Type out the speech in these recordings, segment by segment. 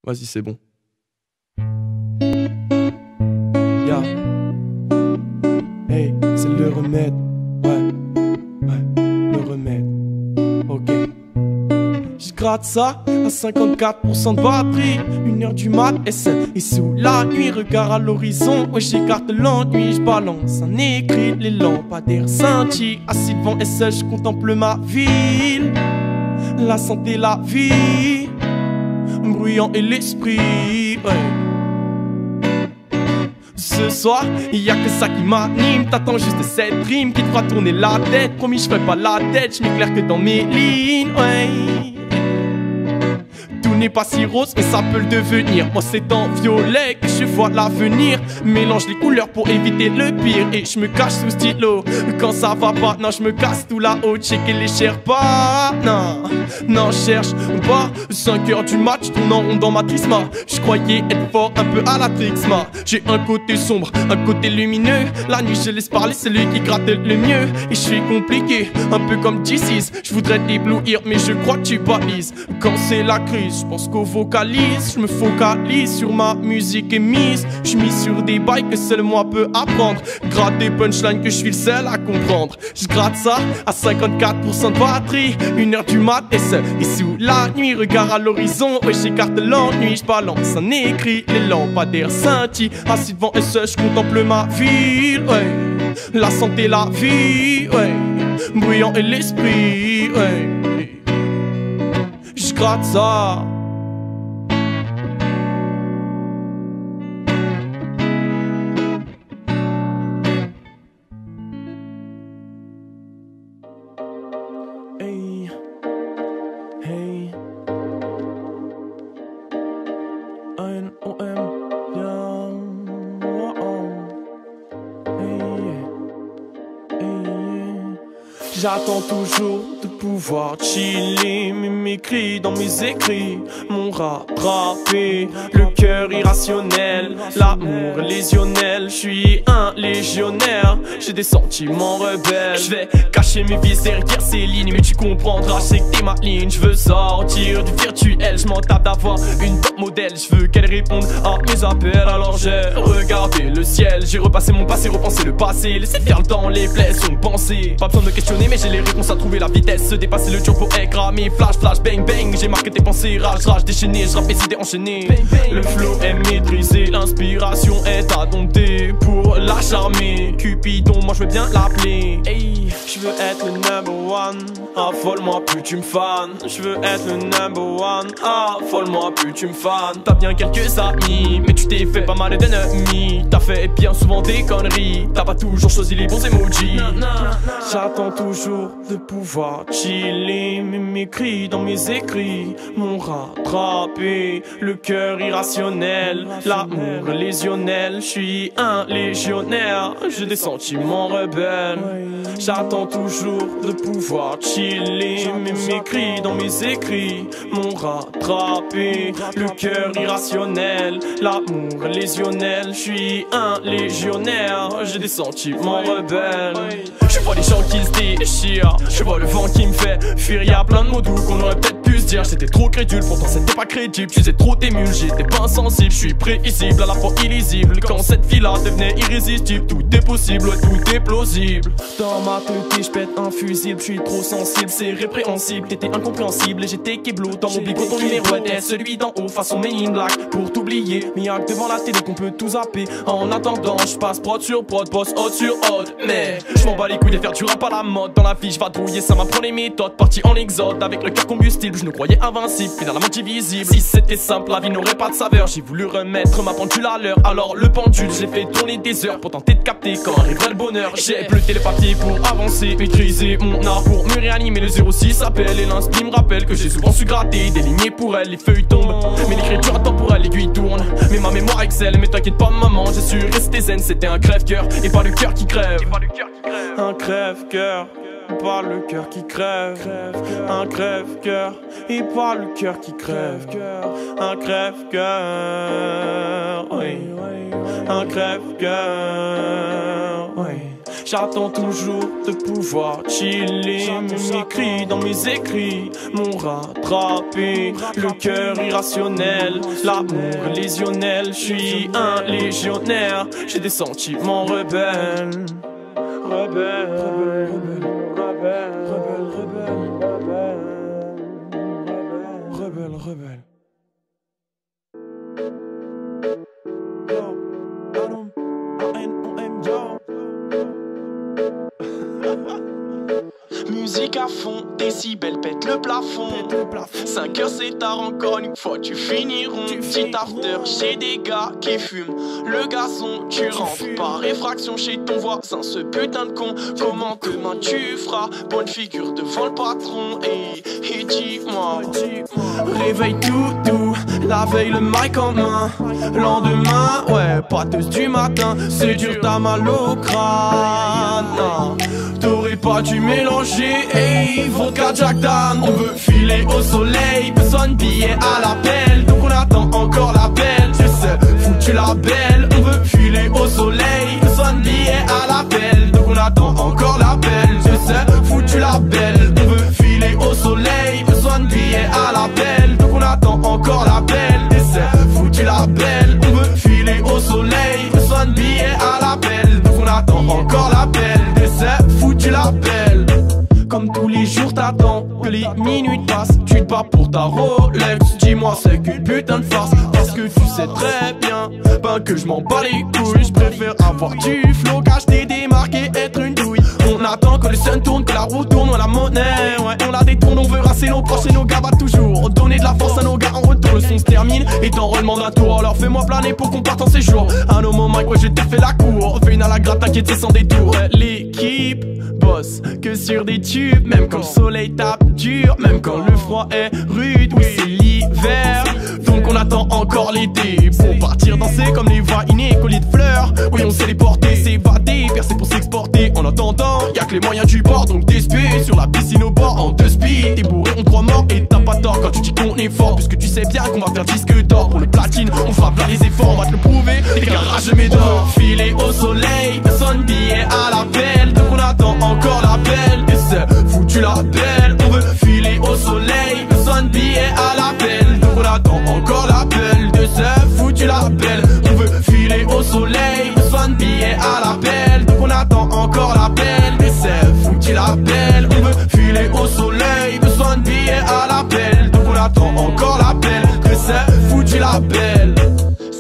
Vas-y, c'est bon. Ya. Hey, c'est le remède. Ouais, le remède. Ok. Je gratte ça à 54% de batterie. 1h du mat, SN et sous la nuit. Regard à l'horizon, ouais j'écarte l'ennui. Je balance un écrit, les lampadaires scintillent. Assis devant SL, je contemple ma ville. La santé, la vie, bruyant et l'esprit, ouais. Ce soir, y'a que ça qui m'anime. T'attends juste cette rime qui te fera tourner la tête. Promis, je ferai pas la tête, je m'éclaire que dans mes lignes, ouais. Tout n'est pas si rose, mais ça peut le devenir. Moi c'est en violet que je vois l'avenir. Mélange les couleurs pour éviter le pire. Et je me cache sous stylo quand ça va pas. Non, je me casse tout là-haut, checker les Sherpas. Non, cherche pas. 5h du match, tourne en rond dans ma trisma. Je croyais être fort un peu à la Trixma. J'ai un côté sombre, un côté lumineux. La nuit je laisse parler, c'est lui qui gratte le mieux. Et je suis compliqué, un peu comme G6. Je voudrais t'éblouir, mais je crois que tu balises. Quand c'est la crise, je pense qu'au vocalise. Je me focalise sur ma musique émise. Je mise sur des bails que seul moi peut apprendre. Gratte des punchlines que je suis le seul à comprendre. Je gratte ça à 54% de batterie. 1h du mat et sous la nuit. Regard à l'horizon, ouais j'écarte l'ennui. Je balance un écrit, les lampadaires scintillent. Assis devant SE, je contemple ma ville, ouais. La santé, la vie, ouais. Bruyant et l'esprit, ouais. Je gratte ça. Hey, hey, A-N-O-M, yeah, hey, hey. J'attends toujours de pouvoir chiller, mais mes cris dans mes écrits m'ont rattrapé. Le cœur irrationnel, l'amour lésionnel. Je suis un légionnaire, j'ai des sentiments rebelles. Je vais cacher mes vices derrière ces lignes, mais tu comprendras, je sais que t'es ma ligne. Je veux sortir du virtuel, je m'en tape d'avoir une top modèle. Je veux qu'elle réponde à mes appels, alors j'ai regardé le ciel. J'ai repassé mon passé, repensé le passé. Laissez faire le temps, les plaies sont pensées. Pas besoin de questionner, mais j'ai les réponses à trouver. La vitesse, se dépasser le turbo écran. Mais flash, flash, bang, bang. J'ai marqué tes pensées, rage, rage, déchaîné. Je rappe mes idées enchaînées. Le flow est maîtrisé, l'inspiration est à dompter. Pour la charmer, Cupidon, moi je veux bien l'appeler. Hey, je veux être le number one. Affole-moi, plus tu me fans. Je veux être le number one. Affole-moi, plus tu me fans. T'as bien quelques amis, mais tu t'es fait pas mal d'ennemis. T'as fait bien souvent des conneries. T'as pas toujours choisi les bons emojis. J'attends toujours de pouvoir chiller, mais mes cris dans mes écrits m'ont rattrapé. Le cœur irrationnel, l'amour lésionnel. Je suis un légionnaire, j'ai des sentiments rebelles. J'attends toujours de pouvoir chiller, mais mes cris dans mes écrits m'ont rattrapé. Le cœur irrationnel, l'amour lésionnel. Je suis un légionnaire, j'ai des sentiments rebelles. Je vois les gens qui se déchirent, je vois le vent qui me fait fuir. Y'a plein de mots doux qu'on aurait peut-être pu se dire. J'étais trop crédule, pourtant c'était pas crédible. Tu faisais trop t'émule, j'étais pas insensible. Je suis prévisible, à la fois illisible. Quand cette fille-là devenait irrésistible, tout est possible, ouais, tout est plausible. Dans ma tête, je pète un fusible. Je suis trop sensible, c'est répréhensible. T'étais incompréhensible et j'étais kéblo. Dans mon bigot, ton numéro était celui d'en haut, façon Men in Black. Pour t'oublier, mais y'a que devant la télé qu'on peut tout zapper. En attendant, je passe prod sur prod, boss hot sur hot. Mais je m'en bats les couilles de faire du rap à la mode. Dans la vie, je vais trouiller, ça m'apprend les méthodes. Parti en exode avec le cœur combustible. Je nous croyais invincible, finalement divisible. Si c'était simple, la vie n'aurait pas de saveur. J'ai voulu remettre ma pendule à l'heure. Alors le pendule, j'ai fait tourner des heures pour tenter de capter quand arriverait le bonheur. J'ai bleuté les papiers pour avancer, maîtriser mon art pour me réanimer. Le 06 appelle et l'inspi me rappelle que j'ai souvent su gratter des lignées pour elle. Les feuilles tombent, mais l'écriture intemporelle, l'aiguille tourne. Mais ma mémoire excelle, mais t'inquiète pas maman, j'ai su rester zen. C'était un crève-cœur et pas le cœur qui crève. Un crève-cœur, pas le cœur qui crève. Un crève-cœur et pas le cœur qui crève. Un crève-cœur, oui. Un crève-cœur, oui. J'attends toujours de pouvoir chiller. Mes cris dans mes écrits m'ont rattrapé. Le cœur irrationnel, l'amour lésionnel. Je suis un légionnaire, j'ai des sentiments rebelles. Rebelle, rebelle, rebelle, rebelle, rebelle, rebelle, rebelle. Musique à fond, décibels pète le plafond. 5 heures c'est tard, encore une fois tu finiras. Petit after chez des gars qui fument le gazon. Tu rentres par effraction chez ton voisin, ce putain de con. Comment demain tu feras bonne figure devant le patron? Et dis-moi, réveil tout doux, la veille le mic en main. Lendemain, ouais, pâteuse du matin. C'est dur, t'as mal au crâne. Non, t'aurais pas dû mélanger, hey, vodka Jack Dan. On veut filer au soleil, besoin de billets à l'appel. Donc on attend encore l'appel, je sais, foutu la belle. On veut filer au soleil, besoin de billets à l'appel. Donc on attend encore l'appel, je sais, foutu la belle. On veut filer au soleil, besoin de billets à l'appel. Donc on attend encore l'appel, je sais, foutu la belle. On veut filer au soleil, besoin de billets à l'appel. Donc on attend encore l'appel, je sais, foutu la belle. Comme tous les jours t'attends que les minutes passent. Tu te bats pour ta Rolex. Dis-moi c'est qu'une putain de farce. Parce que tu sais très bien que je m'en bats les couilles. Je préfère avoir du flow qu'acheter des marques et être une douille. On attend que le sun tourne, que la roue tourne, on la monnaie. Ouais, on la détourne, on veut rasser nos proches et nos gars battent toujours. Donner de la force à nos gars en retour, le son se termine et t'enrôlement d'un tour. Alors fais-moi planer pour qu'on parte en séjour. Un homme au mic, ouais j'ai fait la cour. Fais une à la gratte, t'inquiète c'est sans détour. Ouais, l'équipe bosse que sur des tubes. Même quand le soleil tape dur, même quand le froid est rude. Oui c'est l'hiver, donc on attend encore l'été. Pour partir danser comme les voix innées, colliers de fleurs. Oui on sait les porter, s'évader, percer pour s'exporter. En attendant, y'a que les moyens du bord. Donc t'espères sur la piscine au bord en 2 speed. T'es bourré, on croit mort et t'as pas tort quand tu dis qu'on est fort. Puisque tu sais bien qu'on va faire disque d'or. Pour le platine, on fera plein les efforts, on va te le prouver. Les garages de Médor, filer au soleil, personne billet à l'appel. Donc on attend encore l'appel, et c'est foutu la belle. On veut filer au soleil, personne billet à l'appel. Donc on attend encore l'appel, de c'est foutu la belle. On veut filer au soleil, personne billet à l'appel. Donc on attend encore l'appel, et c'est foutu la belle. On veut filer au soleil, besoin de billets à l'appel. Donc on attend encore l'appel, que c'est foutu la belle.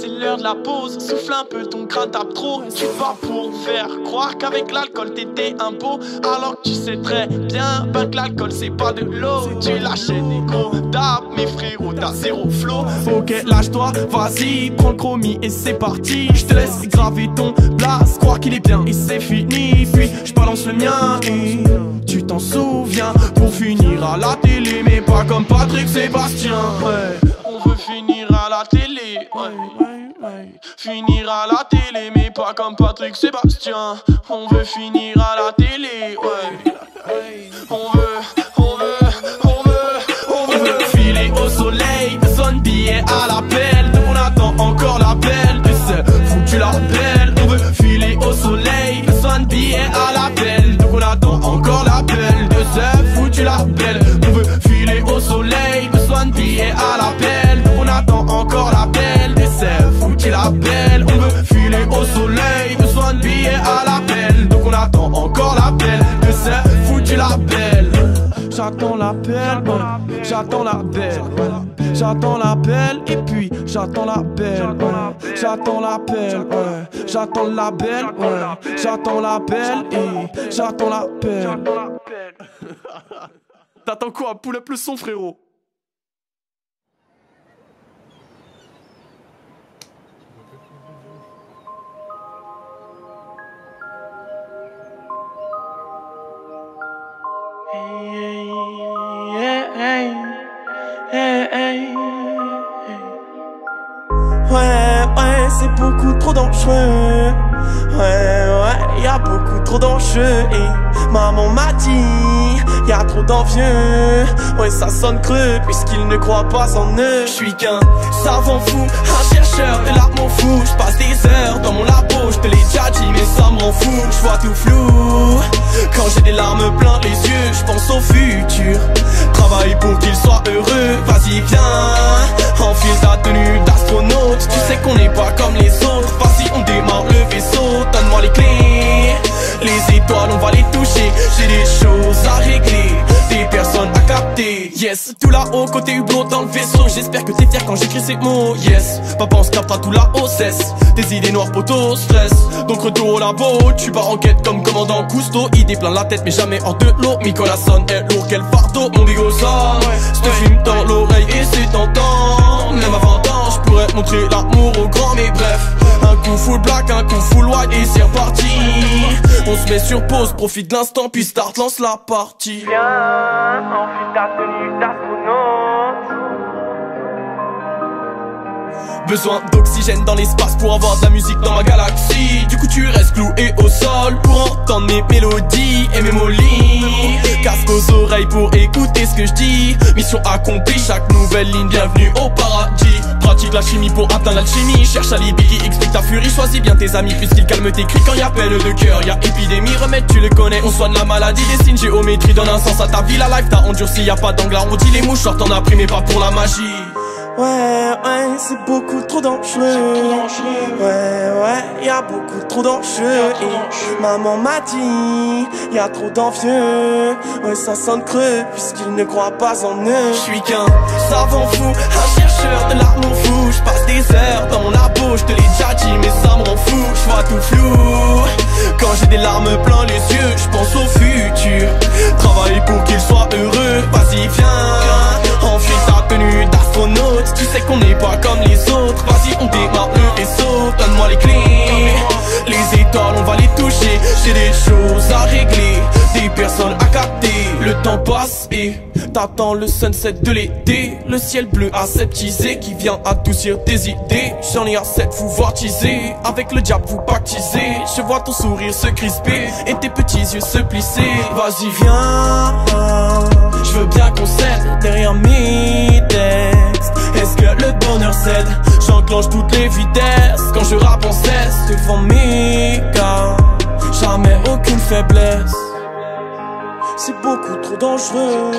c'est l'heure de la pause, souffle un peu, ton crâne tape trop. Tu te bats pour faire croire qu'avec l'alcool t'étais un beau. Alors que tu sais très bien que l'alcool c'est pas de l'eau. Tu lâches des gros tapes, mes frérots t'as zéro flow. Ok lâche-toi, vas-y, prends le chromie et c'est parti. Je te laisse graver ton blast, croire qu'il est bien et c'est fini. Puis je balance le mien et tu t'en souviens. Pour finir à la télé mais pas comme Patrick Sébastien. Ouais. On veut finir à la télé, ouais. Finir à la télé mais pas comme Patrick Sébastien. On veut finir à la télé, ouais. On veut filer au soleil, besoin de billets à l'appel. Donc on attend encore l'appel, et c'est foutu la belle. On veut filer au soleil, besoin de billets à l'appel. Donc on attend encore l'appel, et c'est foutu la belle. On veut filer au soleil, besoin de billets à l'appel. Donc on attend encore l'appel, et c'est foutu la belle. On veut filer au soleil, besoin de billets à l'appel. Donc on attend encore l'appel, et c'est foutu la belle. J'attends l'appel, ouais. J'attends l'appel, ouais. J'attends l'appel et puis j'attends l'appel, ouais. J'attends l'appel, ouais. J'attends l'appel, ouais. J'attends l'appel et j'attends l'appel. T'attends quoi? Poulet plus son frérot. Ouais, c'est beaucoup trop dangereux. Ouais, y'a beaucoup trop d'enjeux. Et maman m'a dit y'a trop d'envieux. Ouais, ça sonne creux puisqu'ils ne croient pas en eux. J'suis qu'un savant fou, un chercheur de l'amour fou. J'passe des heures dans mon labo, j'te l'ai déjà dit mais ça me rend fou. J'vois tout flou, quand j'ai des larmes plein les yeux, j'pense au futur. Travaille pour qu'il soit heureux, vas-y viens, enfile ta tenue d'astronaute. Tu sais qu'on n'est pas comme les autres, vas-y on démarre le vaisseau. Donne-moi les clés, les étoiles on va les toucher. J'ai des choses à régler, des personnes à capter. Yes, tout là-haut côté hublot dans le vaisseau. J'espère que t'es fier quand j'écris ces mots. Yes, papa on se captera tout là-haut cesse. Des idées noires poteau, stress. Donc retour au labo, tu pars en quête comme commandant Cousteau. Idée plein la tête mais jamais hors de l'eau. Nicolas sonne est lourd, quel fardeau. Mon bigot sonne, j'te fume dans l'oreille et c'est tentant. Même à 20 ans, j'pourrais te montrer l'amour au grand. Mais bref, un coup full black, un coup full white et c'est reparti. On se met sur pause, profite de l'instant puis start, lance la partie. Viens, enfile ta tenue d'astronaute. Besoin d'oxygène dans l'espace pour avoir de la musique dans ma galaxie. Du coup tu restes cloué au sol pour entendre mes mélodies et mes molis. Casque aux oreilles pour écouter ce que je dis. Mission accomplie, chaque nouvelle ligne, bienvenue au paradis. Pratique la chimie pour atteindre l'alchimie. Cherche un alibi qui explique ta furie. Choisis bien tes amis puisqu'ils calment tes cris. Quand y a peine de cœur, y a épidémie. Remède tu le connais, on soigne la maladie. Dessine géométrie, donne un sens à ta vie. La life t'a endurci, y a pas d'angle arrondi. Les mouchoirs t'en as pris mais pas pour la magie. Ouais, c'est beaucoup trop dangereux. Ouais, y'a beaucoup trop d'enjeux. Et maman m'a dit, y'a trop d'envieux. Ouais, ça sonne creux puisqu'ils ne croient pas en eux. J'suis qu'un savant fou, un chercheur de l'amour fou. J'passe des heures dans mon labo, j'te l'ai déjà dit mais ça me rend fou. J'vois tout flou, quand j'ai des larmes plein les yeux, j'pense au futur. Travaille pour qu'il soit heureux, vas-y viens, enfile ta tenue d'astronaute. Tu sais qu'on n'est pas comme les autres, vas-y on démarre le vaisseau. Donne-moi les clés, les étoiles on va les toucher. J'ai des choses à régler, des personnes à capter. Le temps passe et t'attends le sunset de l'été. Le ciel bleu aseptisé qui vient adoucir tes idées. J'en ai assez de vous voir teaser, avec le diable vous baptiser. Je vois ton sourire se crisper et tes petits yeux se plisser. Vas-y viens, je veux bien qu'on cède derrière mes textes. Est-ce que le bonheur cède? J'enclenche toutes les vitesses quand je rappe en cesse devant mes gars. Jamais aucune faiblesse. C'est beaucoup trop dangereux.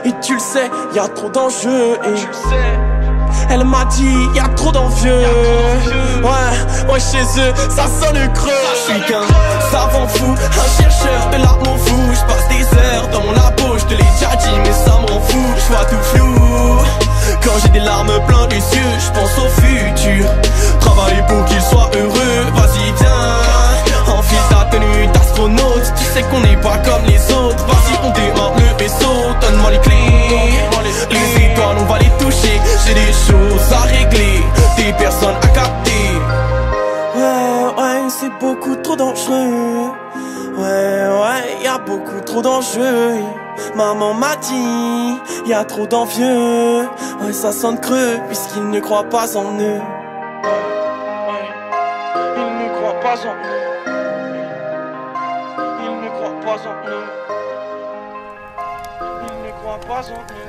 Et tu le sais, y'a trop d'enjeux. Et elle m'a dit, y'a trop d'envieux. Ouais, chez eux, ça sonne creux. J'suis qu'un savant fou, un chercheur de l'amour fou. J'passe des heures dans mon labo, j'te l'ai déjà dit mais ça me rend fou. J'vois tout flou, quand j'ai des larmes plein les yeux, j'pense au futur. Travaille pour qu'il soit heureux, vas-y viens, enfile ta tenue d'astronaute. Tu sais qu'on n'est pas comme les autres, vas-y on démarre le vaisseau. Donne-moi les clés, les étoiles on va les toucher. J'ai des choses à régler, des personnes à capter. Ouais, c'est beaucoup trop dangereux. Ouais, y'a beaucoup trop d'enjeux. Maman m'a dit, y'a trop d'envieux. Ouais, ça sonne creux puisqu'ils ne croient pas en eux. Ils ne croient pas en eux. Ils ne croient pas en eux. Ils ne croient pas en eux.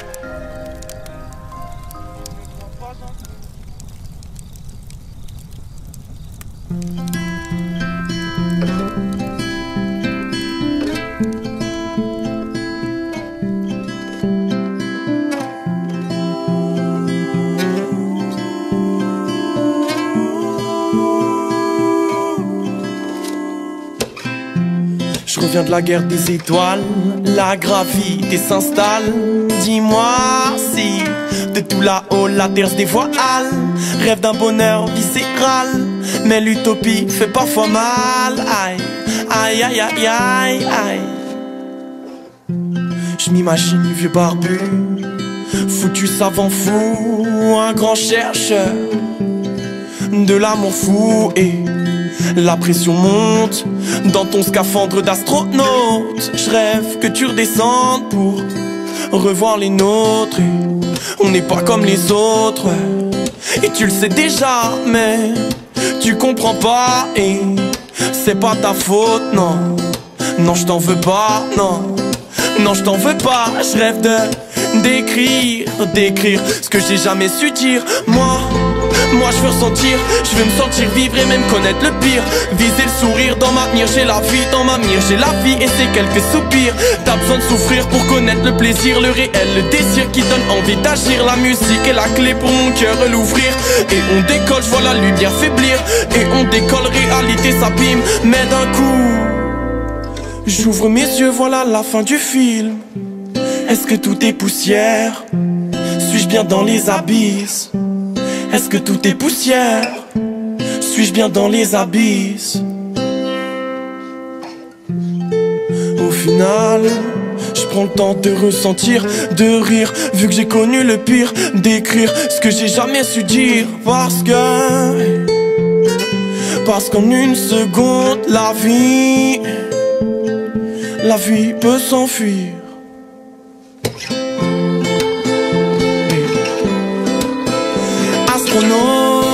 Ils ne croient pas en eux. Je reviens de la guerre des étoiles, la gravité s'installe. Dis-moi si de tout là-haut la terre se dévoile. Rêve d'un bonheur viscéral, mais l'utopie fait parfois mal. Aïe, aïe, aïe, aïe, aïe, aïe. Je m'imagine vieux barbu, foutu savant fou, un grand chercheur de l'amour fou. Et la pression monte dans ton scaphandre d'astronaute. Je rêve que tu redescendes pour revoir les nôtres. Et on n'est pas comme les autres, et tu le sais déjà, mais tu comprends pas. Et c'est pas ta faute, non, non je t'en veux pas, non. Non, je t'en veux pas, je rêve d'écrire ce que j'ai jamais su dire. Moi je veux ressentir, je veux me sentir vivre et même connaître le pire. Viser le sourire dans ma mire, j'ai la vie dans ma mire, j'ai la vie et c'est quelques soupirs. T'as besoin de souffrir pour connaître le plaisir, le réel, le désir qui donne envie d'agir. La musique est la clé pour mon cœur l'ouvrir. Et on décolle, je vois la lumière faiblir. Et on décolle, réalité s'abîme. Mais d'un coup, j'ouvre mes yeux, voilà la fin du film. Est-ce que tout est poussière? Suis-je bien dans les abysses? Est-ce que tout est poussière? Suis-je bien dans les abysses? Au final, je prends le temps de ressentir, de rire, vu que j'ai connu le pire, d'écrire ce que j'ai jamais su dire. Parce qu'en une seconde, la vie peut s'enfuir. Astronaute,